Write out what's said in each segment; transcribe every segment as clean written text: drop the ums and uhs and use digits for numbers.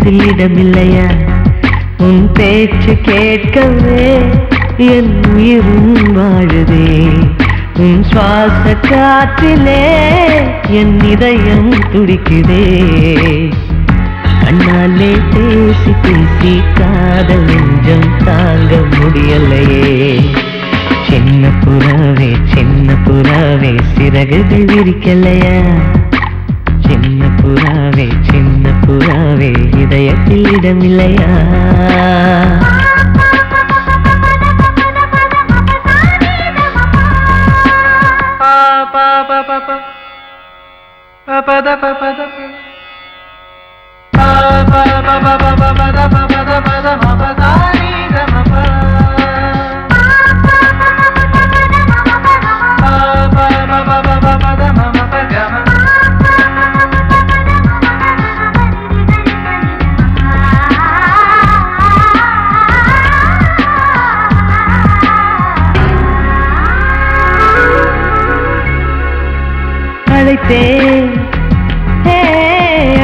இதயத்தில் இடமில்லையா? உன் பேச்சு கேட்கவே என் உயிரும் வாழுதே. உன் சுவாச காற்றிலே என் இதயம் துடிக்குதே. கண்ணாலே பேசி பேசி காதல் நெஞ்சம் தாங்க முடியலையே. சின்ன புறாவே சின்ன புறாவே சிறகுகள் விரிக்கலையா? சின்ன புறாவே இதயத்தில் இடமில்லையா?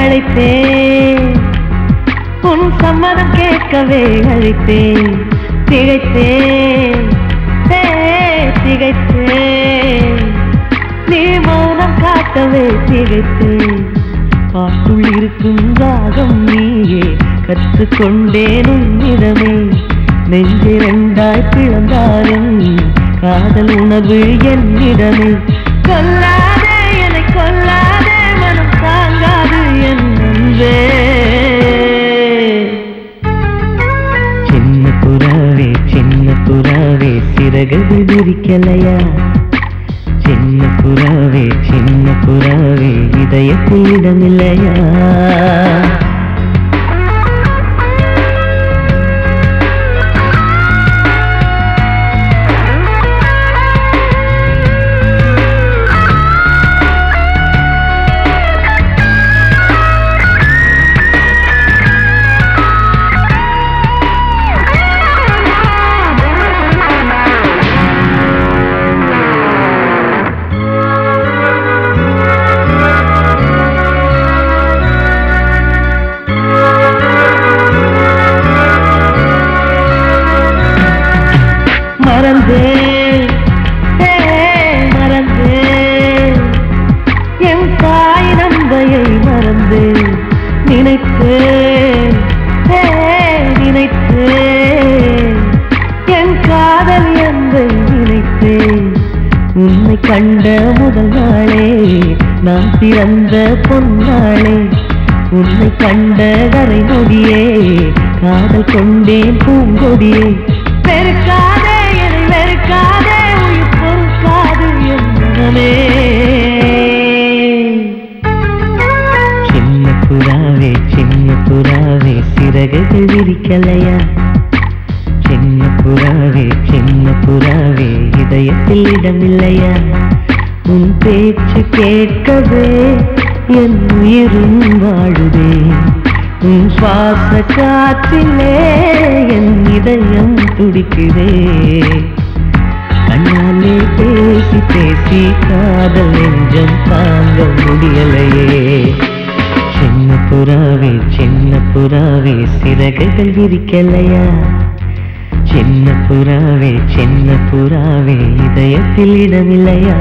அழைத்தேன் உன் சம்மதம் கேட்கவே அழைத்தேன். திகைத்தேன் நீ மௌனம் காட்டவே திகைத்தேன். பாட்டுள் இருக்கும் ராகம் நீயே கற்றுக்கொண்டேன் உன்னிடமே. நெஞ்சிரண்டாய் பிளந்தாலும் காதல் உணவு என்னிடமே. கொல்லாதே என்னை கொல்லாதே மனம் தாங்காது என் நன்றே. சின்ன புறாவே சிறகுகள் விரிக்கலையா? சின்ன புறாவே இதயத்தில் இடமில்லையா? மறந்தேன் என் தாய் நந்தையை மறந்தேன். நினைத்தேன் என் காதல் எந்தை நினைத்தேன். உன்னை கண்ட முதல் நாளே நான் பிறந்த பொன்னாளே. உன்னை கண்ட கரை நொடியே காதல் கொண்டேன் பூங்கொடியே. வெறுக்காதே என்னை வெறுக்காதே உயிர் பொறுக்காது என் மனமே. சின்ன புறாவே சிறகுகள் விரிக்கலையா? சின்ன புறாவே இதயத்தில் இடமில்லையா? உன் பேச்சு கேட்கவே என் உயிரும் வாழுதே. உன் சுவாச காற்றிலே என் இதயம் துடிக்குதே. கண்ணாலே பேசி பேசி காதல் நெஞ்சம் தாங்க முடியலையே. சின்ன புறாவே சிறகுகள் விரிக்கலையா? சின்ன புறாவே இதயத்தில் இடமில்லையா?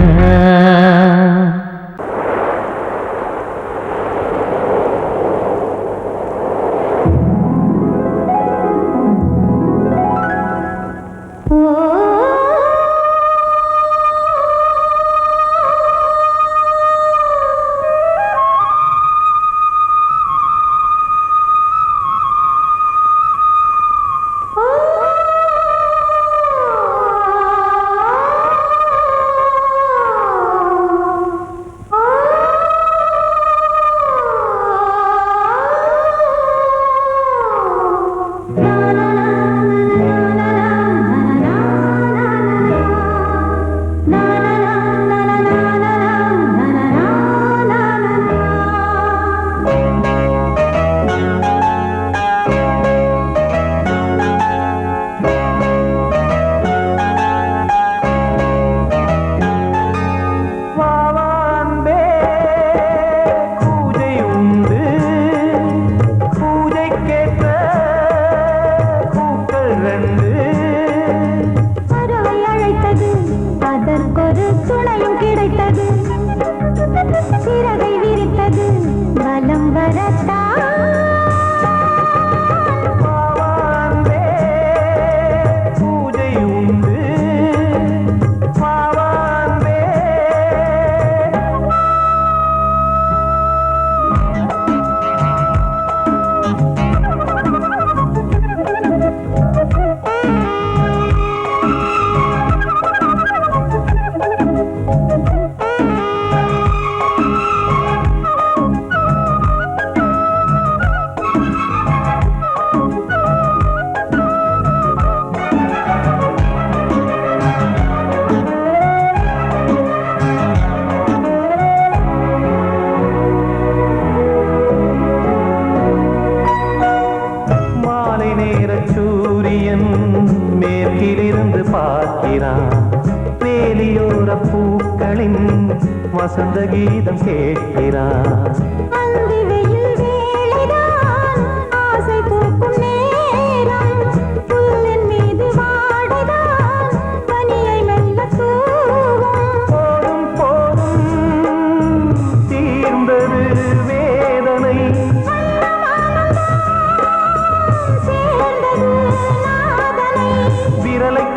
வசந்த கீதம் கேட்கிறான்.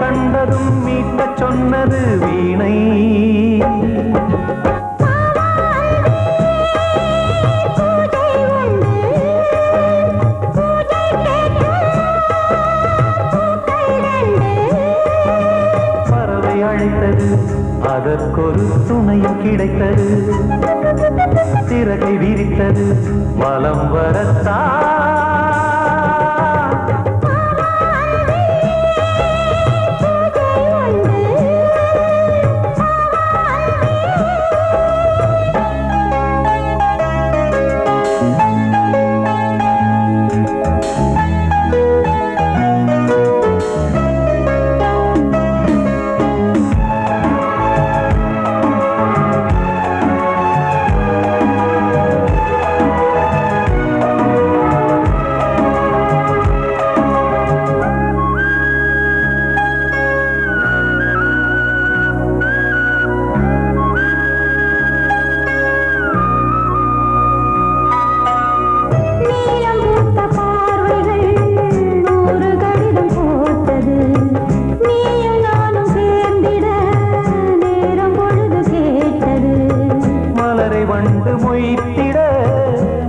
கண்டதும் மீட்ட சொன்னது வீணை. பறவை அழைத்தது, அதற்கொரு துணையும் கிடைத்தது. சிறகை விரித்தது, வலம் வரத்தான்.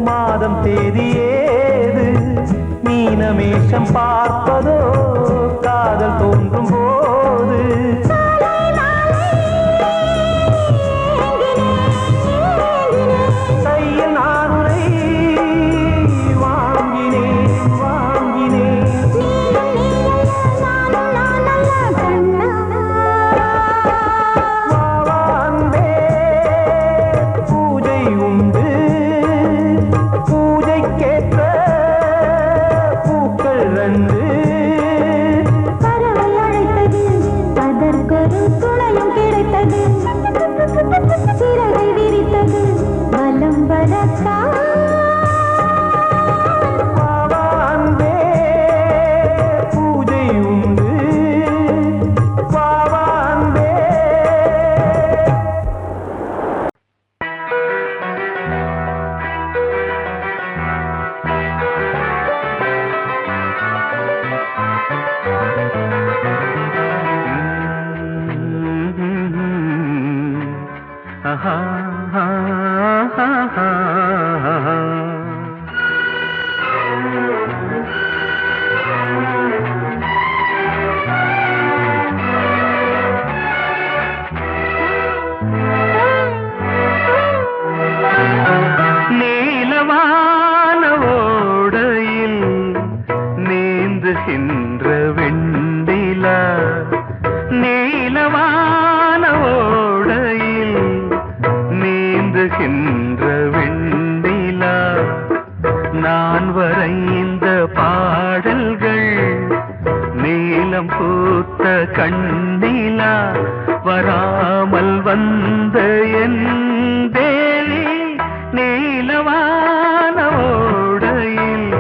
மாதம் தேதி ஏது? மீனமேஷம் பார்ப்பதோ காதல் தோன்றும் போது. கையில் நானுரை வாங்கினேன் வாங்கினேன். பூஜை உண்டு, பூஜைக்கேற்ற பூக்கள் ரெண்டு. பறவை அழைத்தது, அதற்கொரு துணையும் கிடைத்தது. சிறகை விரித்தது, வலம் வரத்தான். பூஜை உண்டு, பாவாந்தே. நீலவான ஓடையில் நீந்துகின்ற வெண்ணிலா, நீலவான ஓடையில் நீந்துகின்ற வெண்ணிலா. நான் வரைந்த பாடல்கள் நீலம் பூத்த கண்ணிலா. வராமல் வந்த என் தேவி நீலவான ஓடையில்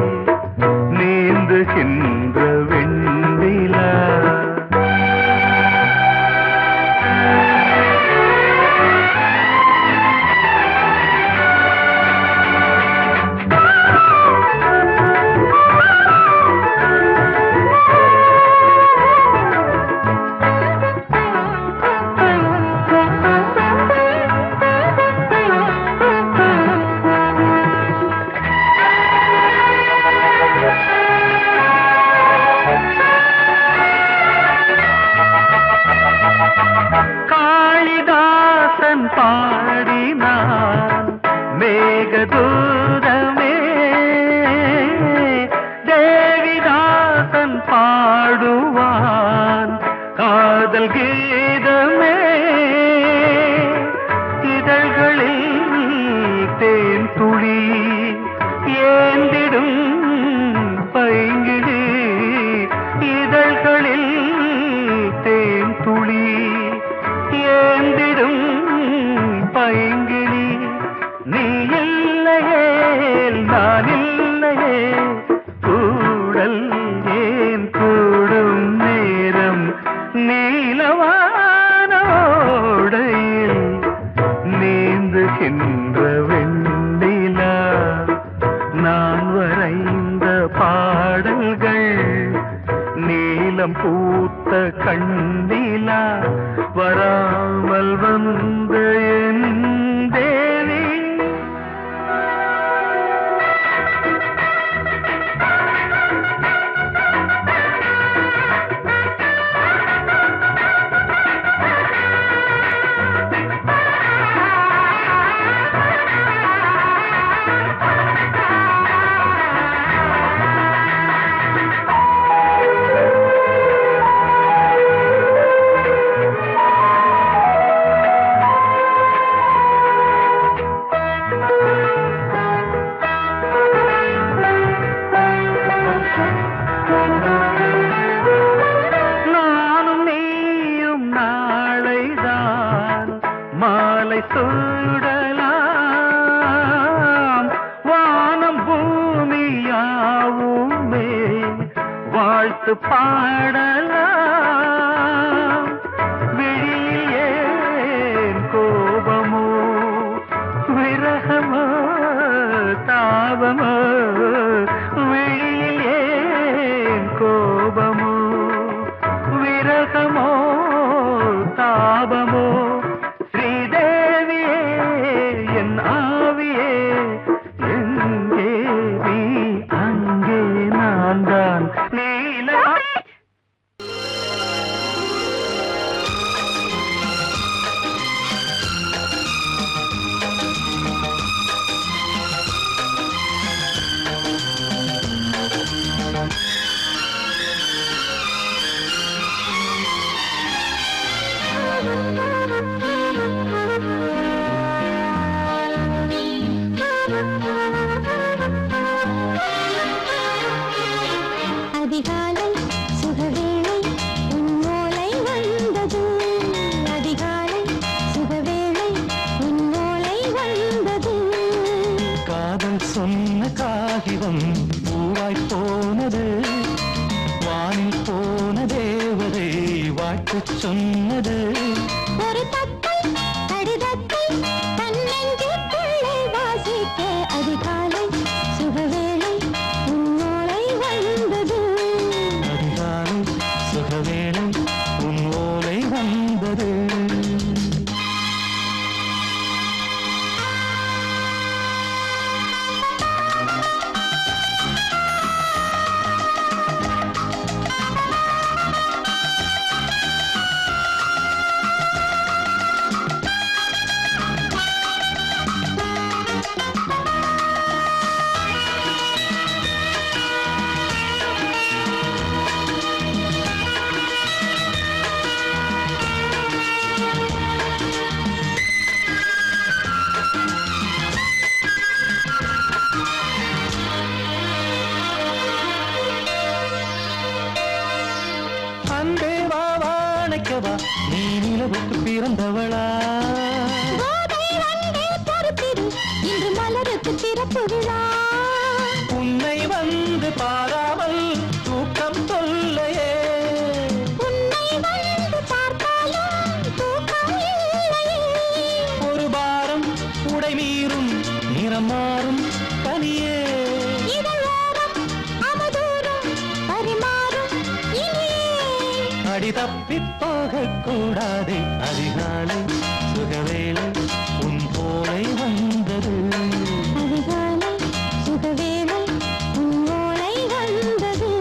நீந்துகின்ற வெண்ணிலா. காதல் கீதமே இதழ்களில் தேன் துளி ஏந்திடும் பைங்கிழி இதழ்களில் தேன் துளி ஏந்திடும் பைங்கிழி நீ இல்லையே நான் இல்லையே கூடல் ஏன் கூடும் நேரம் நீலவானோடையில் நீந்துகின்ற வெண்ணிலா நான் வரைந்த பாடல்கள் நீலம் பூத்த கண்ணிலா வராமல் வந்த என் தேவி மாலை சூடலாம் வானம் பூமியாவுமே வாழ்த்து பாடலாம் விழியில் ஏன் கோபமோ விரகமோ தாபமோ விழியில் ஏன் கோபமோ விரகமோ தாபமோ அதிகாலை சுகவேளை உன்னோலை வந்தது அதிகாலை சுகவேளை உன்னோலை வந்தது காதல் சொன்ன காகிதம் பூவாய் போனது வானில் போன தேவதை வாழ்த்து சொன்னது ஒரு தத்தை கடிதத்தை தன்னெஞ்சுக்குள்ளே வாசிக்க அதிகாலை சுகவேளை உன்னோலை வந்தது அதிகாலை சுகவேளை உன் ஓலை வந்தது அன்பே வா வாழைக்கவா நீ நிலவுக்கு பிறந்தவளா கோதை வந்தே பொறுப்பிரு இன்று மலருக்கு திறப்பு விழா உன்னை வந்து பாராமல் தூக்கம் தொல்லையே உன்னை வந்து பார்த்தாலும் தூக்கம் இல்லையே ஒரு பாரம் உடை மீறும் நிறம் மாறும் தனியே இதழோரம் அமதூரம் பரிமாறும் இனியே அடி தப்பிப் போகக் கூடாதே அதிகாலை சுகவேளை உன் போலை வந்தது அதிகாலை சுகவேளை உன்னோலை வந்தது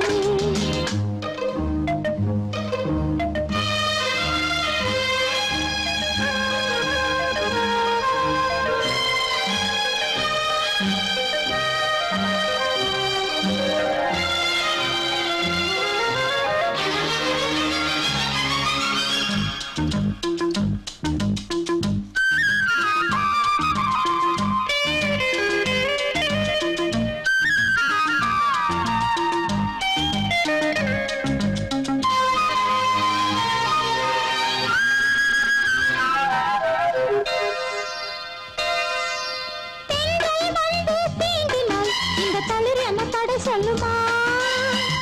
ஜாடை சொல்லுமா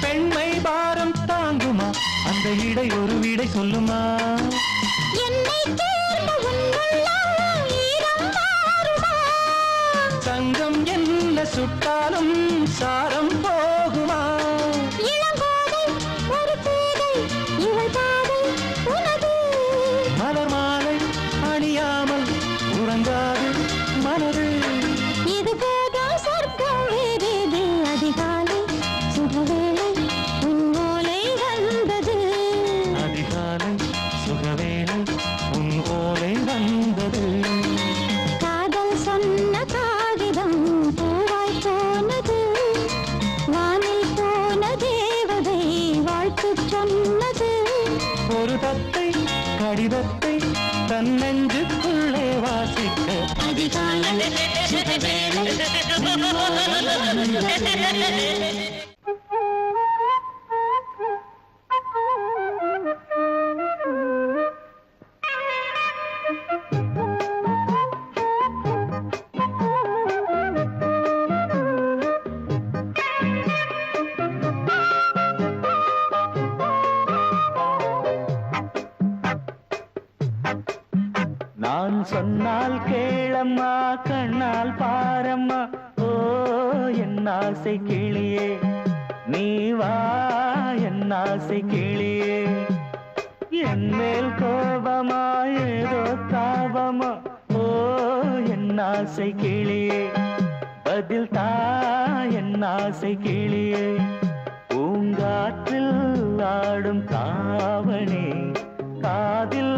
பெண்மை பாரம் தாங்குமா அந்த இடை ஒரு விடை சொல்லுமா என்னை தேர்ந்த உன்னுள்ளம் ஈரம் மாறுமா தங்கம் என்ன சுட்டாலும் சாரம் போகுமா இளங்கோதை ஒரு பேதை இவள் பாதை உனது மலர் மாலை அணியாமல் உறங்காது மனது இது போதும் சொர்க்கம் வேறேது அதிகாலை சுகவேளை உன் ஓலை வந்தது அதிகாலை சுகவேளை உன் ஓலை வந்தது காதல் சொன்ன காகிதம் பூவாய் போனது வானில் போன தேவதை வாழ்த்து சொன்னது ஒரு தத்தை கடிதத்தை தன் நெஞ்சுக்குள்ளே வாசிக்க அதிகாலை சுகவேளை உன் ஓலை வந்தது நான் சொன்னால் கேளம்மா கண்ணால் பாரம்மா ஓ என் ஆசை கிளியே நீ வா என் ஆசை கிளியே என் மேல் கோபமா ஏதோ தாபமா ஓ என் ஆசை கிளியே பதில் தா என் ஆசை கிளியே பூங்காற்றில் ஆடும் தாவணி காதில்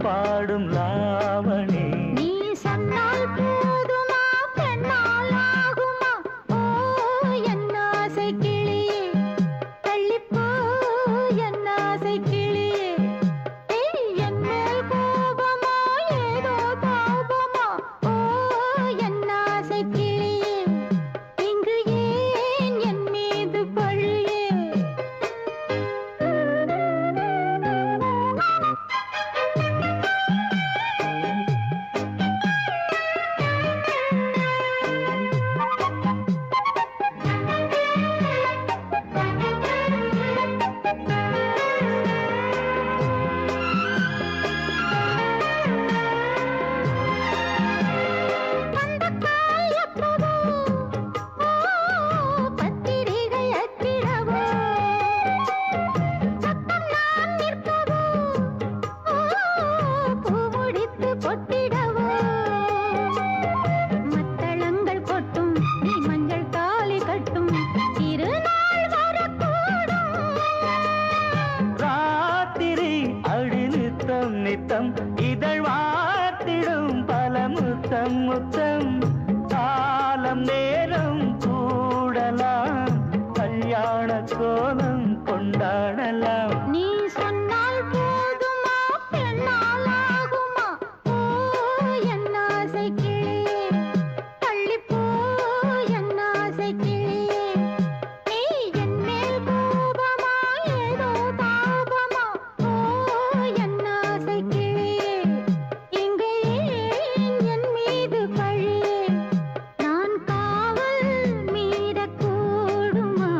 பாடும் லாவணி நீ சொன்னால் போதுமா பெண்ணால் ஆகுமா ஓ என் ஆசை கிளியே தள்ளிப்போ என் ஆசை கிளியே ஏய் என் மேல் கோபமா ஏதோ தாபமா ஓ என் ஆசை கிளியே இங்கு ஏன் என் மீது பழியே நித்தம் இதழ் வாத்திடும் பல முத்தம் முத்தம் காலம் நேரம் கூடலாம் கல்யாண கோலம் கொண்டாடலாம் நீ சொன்னால் போதுமா பெண்ணால் ஆகுமா ஓ என் ஆசை கிளியே தள்ளிப்போ என் ஆசை கிளியே நீ என் மேல் கோபமா ஏதோ தாபமா ஓ என் ஆசை கிளியே இங்கே ஏன் என் மீது பழியே நான் காவல் மீறக்கூடுமா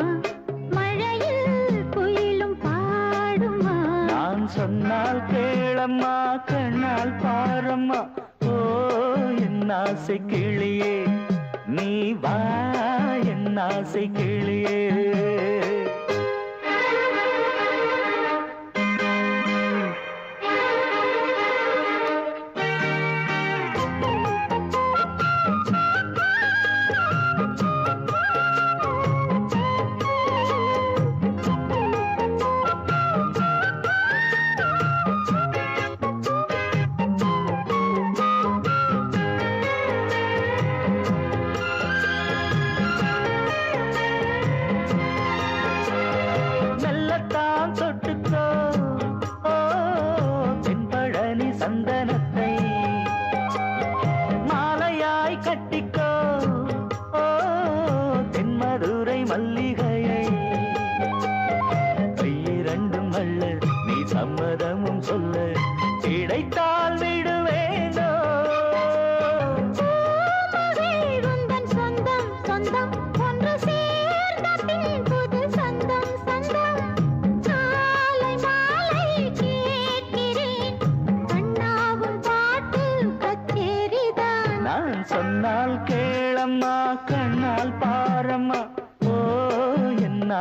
மழையில் குயிலும் பாடுமா நான் சொன்னால் கேளம்மா கண்ணால் பாரம்மா ஓ என் ஆசை கிளியே நீ வா என் ஆசை கிளியே மெல்லத்தான் தொட்டுக்கோ ஓ தென்பழனி சந்தனத்தை மாலையாய் கட்டிக்கோ ஓ தென்மதுரை மல்லிகையை கையிரண்டும் அள்ள நீ சம்மதமும் சொல்ல கிடைத்தால் விடுவேனோ உந்தன் சொந்தம் சொந்தம் ஒன்று சேர்ந்த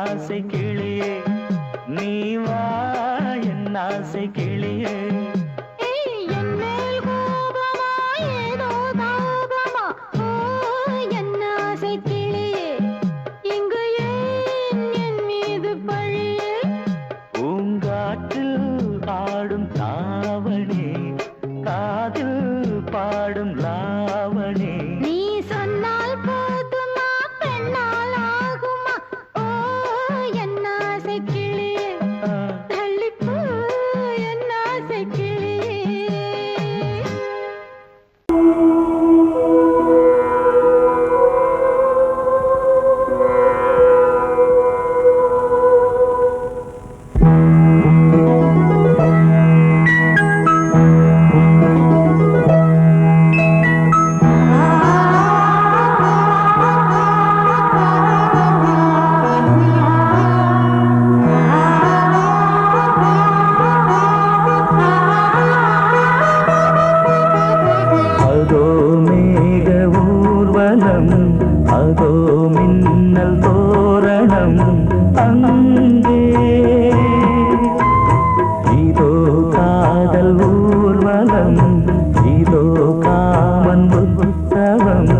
ஆசை கிளியே நீ வா என் ஆசை கிளியே என் மேல் கோபமா ஏதோ தாபமா ஓ என் ஆசை கிளியே இங்கு ஏன் என் மீது பழியே பூங்காற்றில் ஆடும் தாவணி காதில் பாடும் லாவணி நீ சொன்னால் போதுமா பெண்ணால் ஆகுமா ஓ என் ஆசை கிளியே தள்ளிப்போ என் ஆசை கிளியே அதோ மேக ஊர்வலம் அதோ மின்னல் தோரணம் அங்கே இதோ காதல் ஊர்வலம் இதோ காமன் உற்சவம்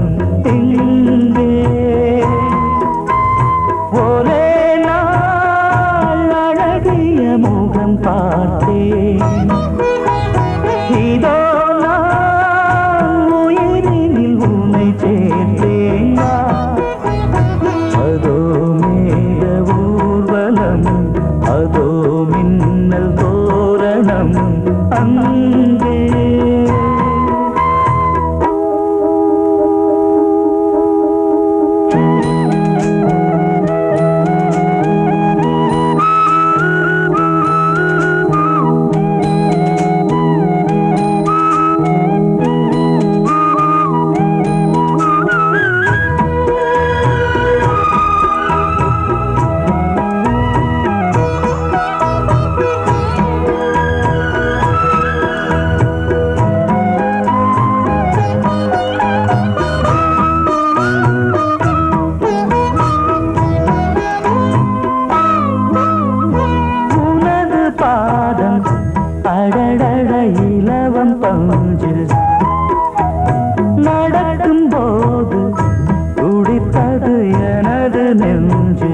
இங்கே ஒரே நாள் அழகிய முகம் பார்த்தேன் இதோ உயிரினில் உன்னை சேர்த்தேன் அதோ மேக ஊர்வலம் அதோ மின்னல் தோரணம் அங்கே உனது பாதம் அடடட இலவம் பஞ்சு நடக்கும் போது துடித்தது எனது நெஞ்சு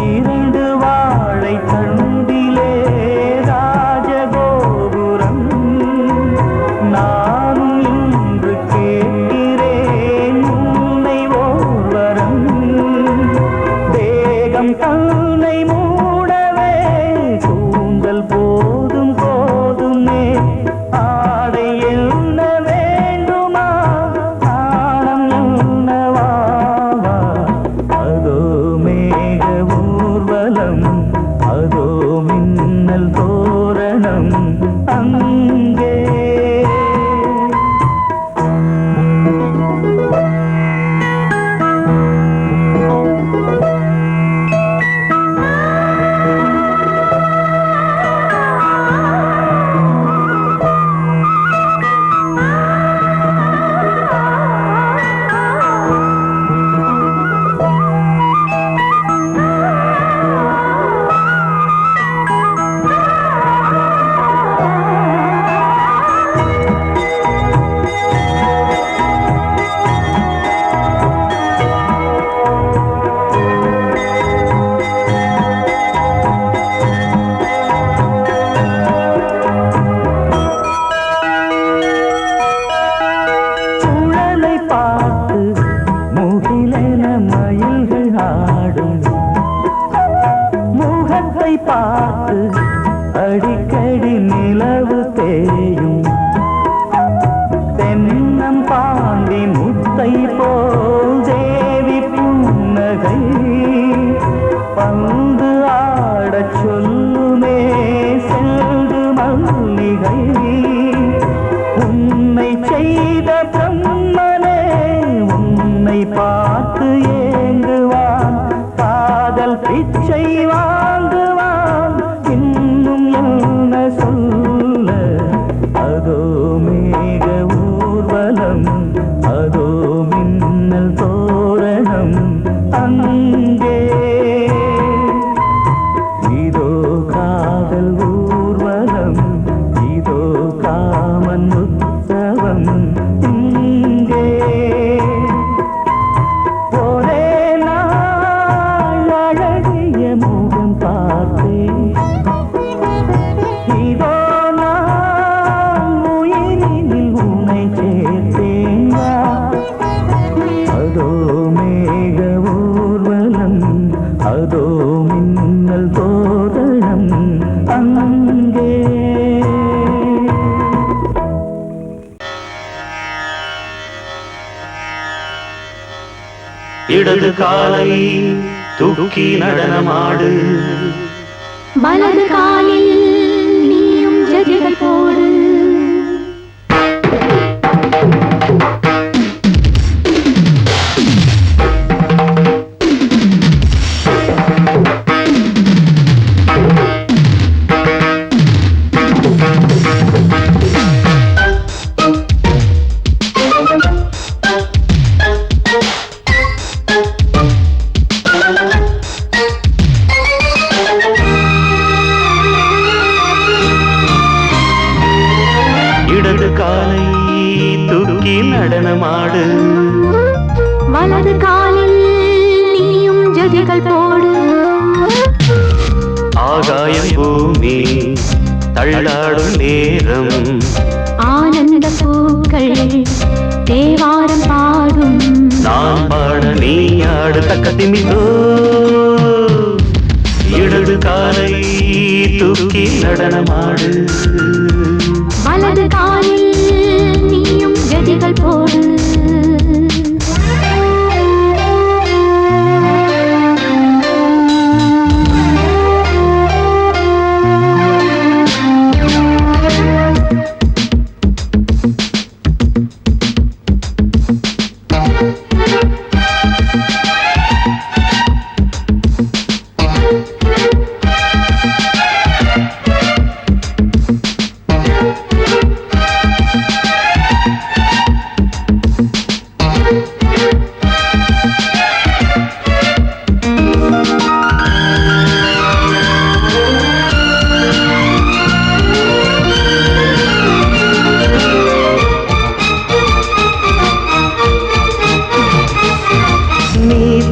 இரண்டு வாழை தண்டிலே ராஜகோபுரம் நானும் இன்று கேட்கிறேன் உன்னை ஓர்வரம் தேகம் தன்னை மூடவே கூந்தல் போதும் போதுமே ஆடை என்ன வேண்டுமா நாணம் என்னவாவா அதோ மேக ஊர்வலம் அதோ மின்னல் தோரணம் அங்கே சுழலை பார்த்து முகிலென மயில்கள் ஆடும் முகத்தை பார்த்து அடிக்கடி நிலவு தேயும் தென்னம் பாண்டி முத்தை போல் தேவி புன்னகை பந்து ஆடச் சொல்லுமே செல்து மல்லிகை உன்னை செய்த பிரம்மனே உன்னை பார்த்து ஏங்குவான் காதல் பிச்சை வாங்குவான் இன்னும் என்ன சொல்ல அதோ மேக ஊர்வலம் அதோ மின்னல் தோரணம் அங்கே இடது காலை தூக்கி நடனமாடு வலது காலில் நீயும் ஜதிகள் போடு இடது காலை தூக்கி நடனமாடு வலது காலில் நீயும் ஜதிகள் போடு ஆகாயம் பூமி தள்ளாடும் நேரம் ஆனந்த பூக்கள் தேவாரம் பாடும் நான் பாட நீ ஆடு தக்கத்திமிதோ இடது காலை தூக்கி நடனமாடு வலது காலில் நீயும் ஜதிகள் போடு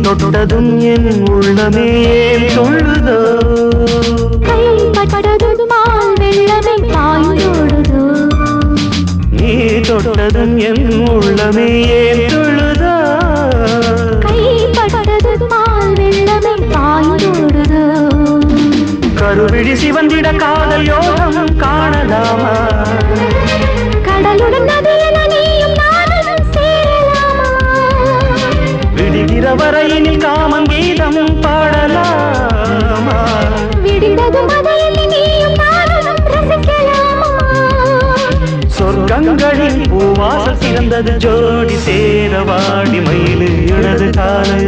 தொட்டதும் என் உள்ளமே சொல்லுதோ கைப்பட்டதும் மால் வெள்ளமே பாய்ந்தோடுதோ நீ தொட்டதும் என் உள்ளமே சொல்லுதோ கைப்பட்டதும் மால் வெள்ளமே பாய்ந்தோடுதோ கருவிழி சிவந்திட காதல் யோகம் காணலாமா கடலுடன் நதியில் நீயும் நானும் சேரலாமா விடுகிற வரையினில் காமன் கீதம் பாடலாமா விடிந்தது மதையில் நீயும் நானும் ரசிக்கலாமா சொர்க்கங்களின் பூவாசல் சிறந்தது ஜோடி சேரவாடி மயிலு இடது காலை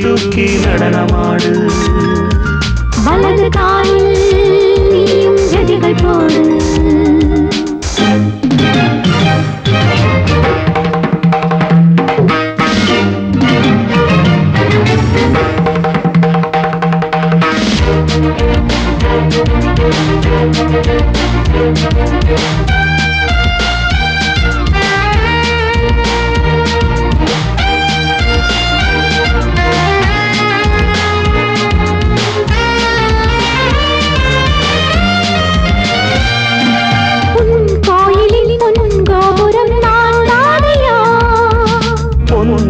தூக்கி நடனமாடு வலது காலில் நீயும் ஜதிகள் போடு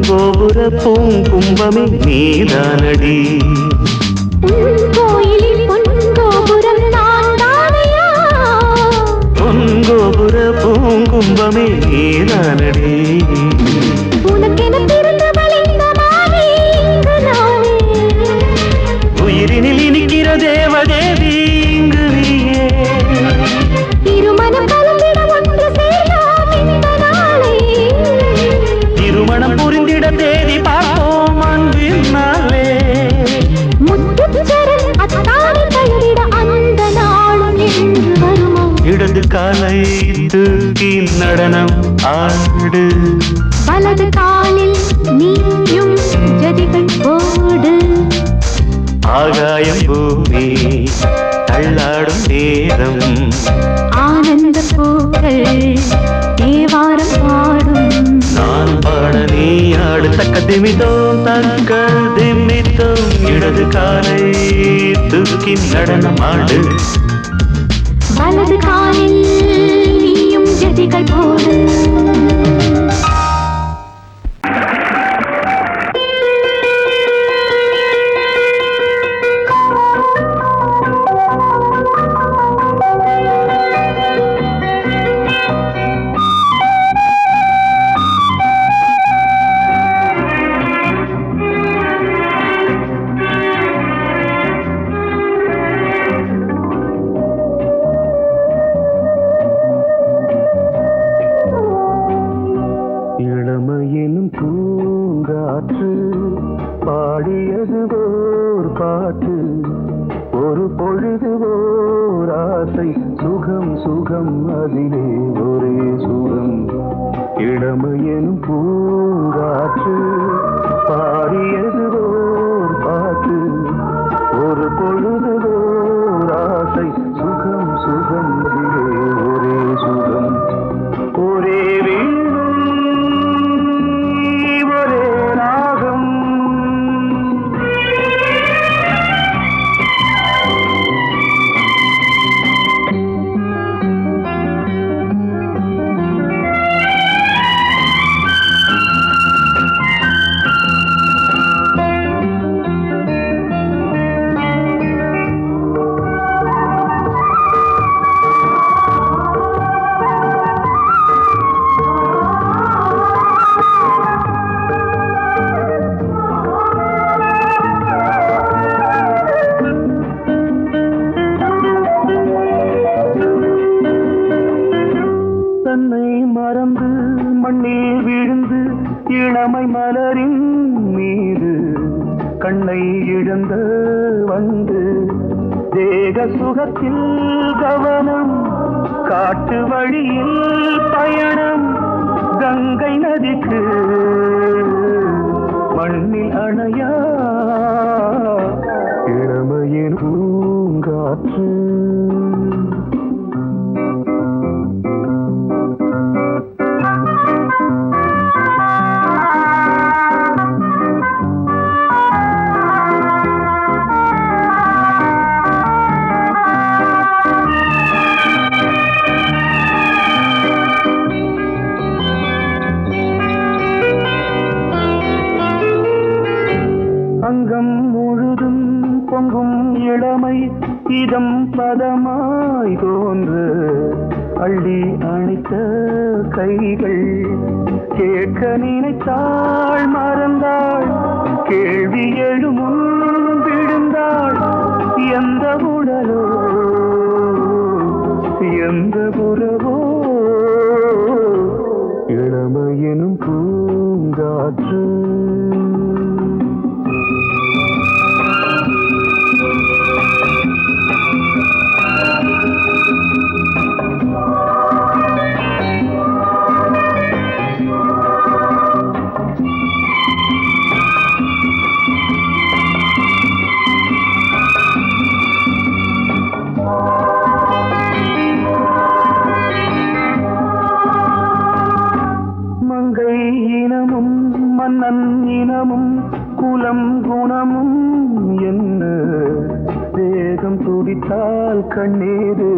கோபுர பூங்கும்பமே நீதானடி கோயிலில் பொன்கோபுரம் நான் தானையா பொன்கோபுர பூங்கும்பமே நீதானடி உனக்கென பிறந்தவள் இந்த மாலை இங்கு நானே உயிரினில் இனிக்கிற தேவதேவி இங்கு நீயே திருமணம் கலந்திட ஒன்று சேரலாம் இந்த நாளை திருமணம் புரிந்திட தேதி பார்ப்போம் அன்பினாலே முத்துச்சரன் அத்தானை தழுவிட அந்த நாளும் என்று வருமோ இடது காலை தூக்கி நடனம் ஆடு வலது காலில் நீயும் ஜதிகள் போடு ஆகாயம் பூமி தள்ளாடும் நேரம் ஆனந்த பூக்கள் தேவாரம் பாடும் நான் பாட நீ ஆடு தக்க திமிதோம் தக்க திமித்தோம் இடது காலை தூக்கி நடனம் ஆடு வலது காலில் நீயும் ஜதிகள் போடு பாடியது ஓர் பாட்டு ஒரு பொழுது ஓர் ஆசை சுகம் சுகம் அதிலே ஒரே சுகம் இளமையெனும் பூங்காற்று பாடியது ஓர் பாட்டு ஒரு பொழுது ஓர் ஆசை சுகம் சுகம் அதிலே ஒரே சுகம் ஒரே மறந்து மண்ணில் விழுந்து இளமை மலரின் மீது கண்ணை இழந்த வந்து தேக சுகத்தில் கவனம் காட்டு வழியில் பயணம் கங்கை நதிக்கு மண்ணில் அணையா இளமையின் பூங்காற்று அங்கம் முழுதும் பொங்கும் இளமை இதம் பதமாய் தோன்று அள்ளி அணைத்த கைகள் கேட்க நினைத்தாள் மறந்தாள் கேள்வி எழுமுன் விழுந்தாள் எந்த உடலோ எந்த புறவோ இளமையெனும் பூங்காற்று இனமும் மன்னன் இனமும் குலம் குணமும் என்ன தேகம் துடித்தால் கண்ணீரு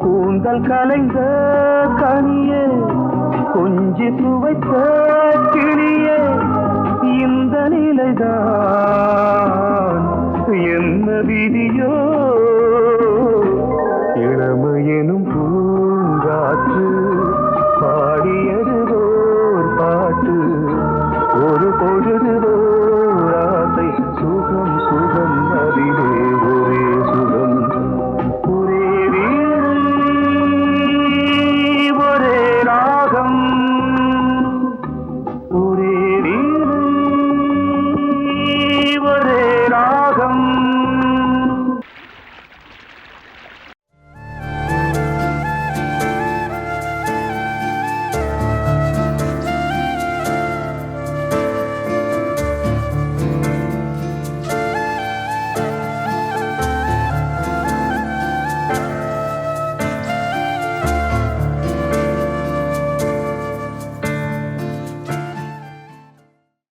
கூந்தல் கலைந்த கனியே கொஞ்சி சுவைத்த கிளியே இந்த நிலைதான் என்ன விதியோ